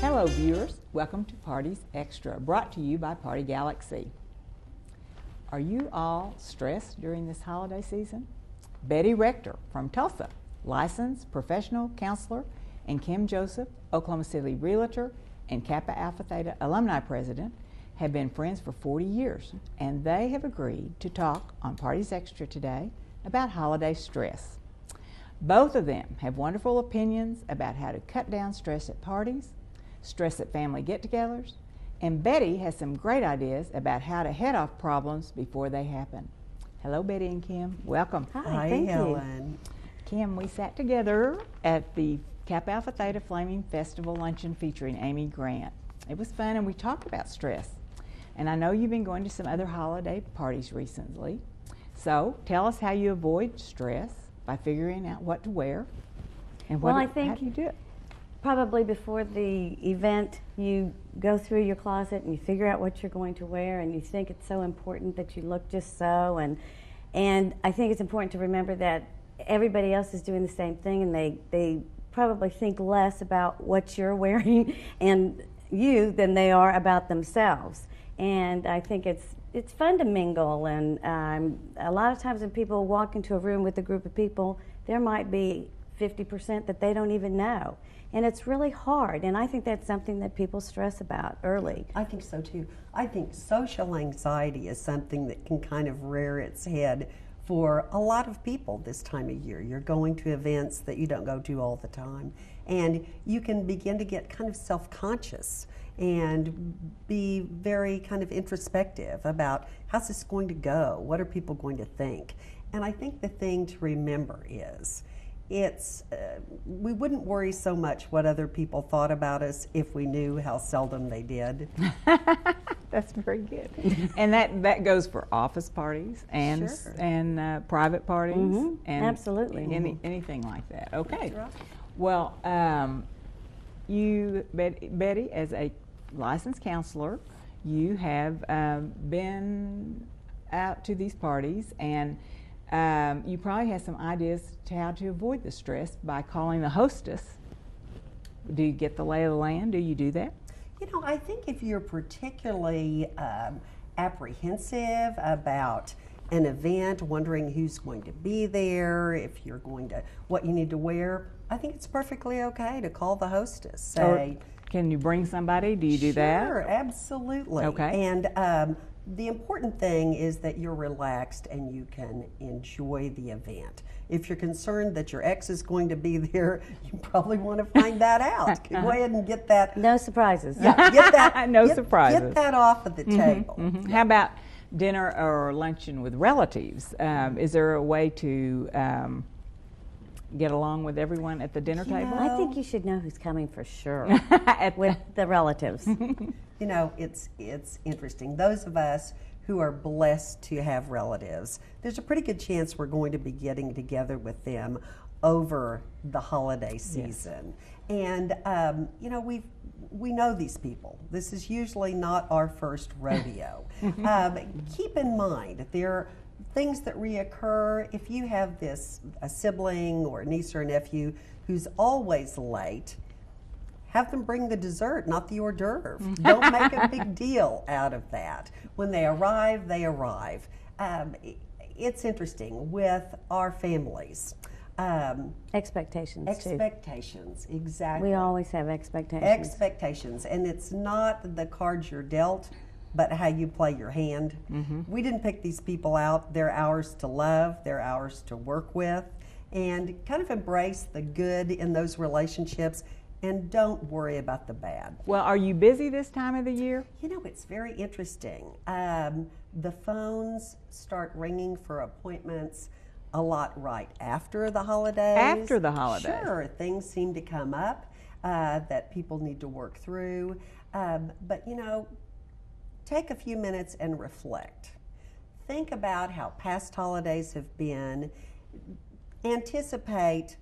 Hello viewers, welcome to Parties Extra, brought to you by Party Galaxy. Are you all stressed during this holiday season? Betty Rector from Tulsa, licensed professional counselor, and Kim Joseph, Oklahoma City realtor and Kappa Alpha Theta alumni president, have been friends for 40 years, and they have agreed to talk on Parties Extra today about holiday stress. Both of them have wonderful opinions about how to cut down stress at parties, stress at family get-togethers, and Betty has some great ideas about how to head off problems before they happen. Hello, Betty and Kim. Welcome. Hi, thank Helen. you. Kim, we sat together at the Kappa Alpha Theta Flaming Festival luncheon featuring Amy Grant. It was fun, and we talked about stress. And I know you've been going to some other holiday parties recently. So tell us how you avoid stress by figuring out what to wear, and how do you do it? Probably before the event, you go through your closet and you figure out what you're going to wear, and you think it's so important that you look just so. And I think it's important to remember that everybody else is doing the same thing, and they probably think less about what you're wearing and you than they are about themselves. And I think it's fun to mingle, and a lot of times when people walk into a room with a group of people, there might be 50% that they don't even know. And it's really hard, and I think that's something that people stress about early. I think so too. I think social anxiety is something that can kind of rear its head for a lot of people this time of year. You're going to events that you don't go to all the time, and you can begin to get kind of self-conscious and be very kind of introspective about how's this going to go? What are people going to think? And I think the thing to remember is we wouldn't worry so much what other people thought about us if we knew how seldom they did. That's very good. And that goes for office parties and Sure. and private parties. Mhm. And Absolutely. anything like that. Okay. That's right. Well, you, Betty, as a licensed counselor, you have been out to these parties, and you probably have some ideas to how to avoid the stress by calling the hostess. Do you get the lay of the land? Do you do that? You know, I think if you're particularly apprehensive about an event, wondering who's going to be there, if you're going to, what you need to wear, I think it's perfectly okay to call the hostess. Say, can you bring somebody? Do you do that? Sure, absolutely. Okay. And the important thing is that you're relaxed and you can enjoy the event. If you're concerned that your ex is going to be there, you probably want to find that out. Go ahead and get that. No surprises. Yeah, get that. No surprises. Get that off of the table. Mhm. How about dinner or luncheon with relatives? Is there a way to get along with everyone at the dinner table? I think you should know who's coming for sure At with the relatives. You know, it's interesting. Those of us who are blessed to have relatives, there's a pretty good chance we're going to be getting together with them over the holiday season. Yes. And you know, we know these people. This is usually not our first rodeo. Keep in mind there are things that reoccur. If you have a sibling or a niece or a nephew who's always late, have them bring the dessert, not the hors d'oeuvre. Don't make a big deal out of that. When they arrive, they arrive. It's interesting with our families. Expectations, Expectations, exactly. We always have expectations. Expectations, and it's not the cards you're dealt, but how you play your hand. We didn't pick these people out. They're ours to love, they're ours to work with, and kind of embrace the good in those relationships, and don't worry about the bad. Well, are you busy this time of the year? You know, it's very interesting. The phones start ringing for appointments a lot right after the holidays. After the holidays. Sure, things seem to come up that people need to work through. But, you know, take a few minutes and reflect. Think about how past holidays have been. Anticipate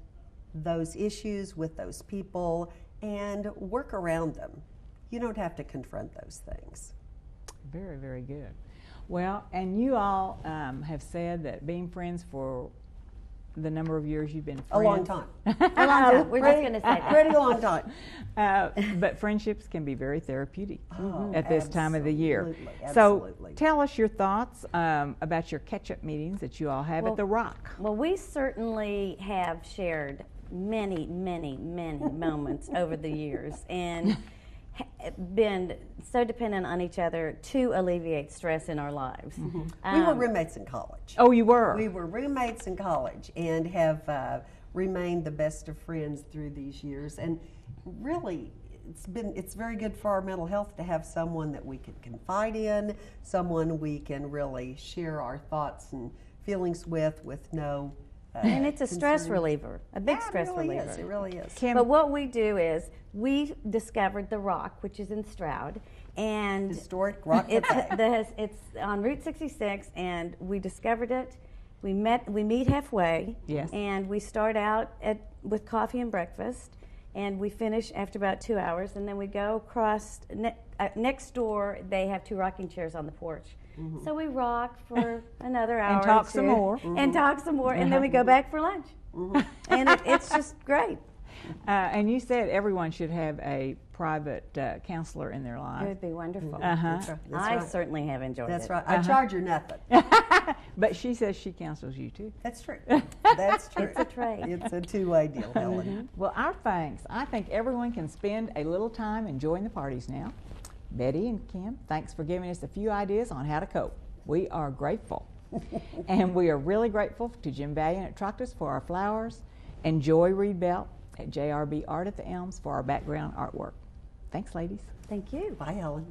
those issues with those people and work around them. You don't have to confront those things. Very, very good. Well, and you all have said that being friends for the number of years you've been friends? A long time. A long time. We're just going to say that. Pretty long time. But friendships can be very therapeutic Oh, at this time of the year. absolutely. So tell us your thoughts about your catch-up meetings that you all have at the Rock. Well, we certainly have shared many, many, many moments over the years and been so dependent on each other to alleviate stress in our lives. We were roommates in college. Oh, you were? We were roommates in college and have remained the best of friends through these years. And really, it's very good for our mental health to have someone that we can confide in, someone we can really share our thoughts and feelings with no. And it's a stress concern. reliever, a big stress it really reliever. Is. It really is. Kim, But what we do is we discovered the Rock, which is in Stroud, and Historic Rock it's Cafe. it's on Route 66, and we discovered it. We meet halfway, Yes. and we start out with coffee and breakfast, and we finish after about 2 hours, and then we go across next door. They have 2 rocking chairs on the porch. So we rock for another hour And talk or some two, more. and talk some more, and then we go back for lunch. And it's just great. And you said everyone should have a private counselor in their It life. would be wonderful. Uh-huh. That's I right. certainly have enjoyed That's it. right. I charge her nothing. But she says she counsels you too. That's true. That's true. It's a trade. It's a two-way deal, Helen. Well, our thanks. I think everyone can spend a little time enjoying the parties now. Betty and Kim, thanks for giving us a few ideas on how to cope. We are grateful. And we are really grateful to Jim Valiant at Tractus for our flowers and Joy Reed Belt at JRB Art at the Elms for our background artwork. Thanks, ladies. Thank you. Bye, Helen.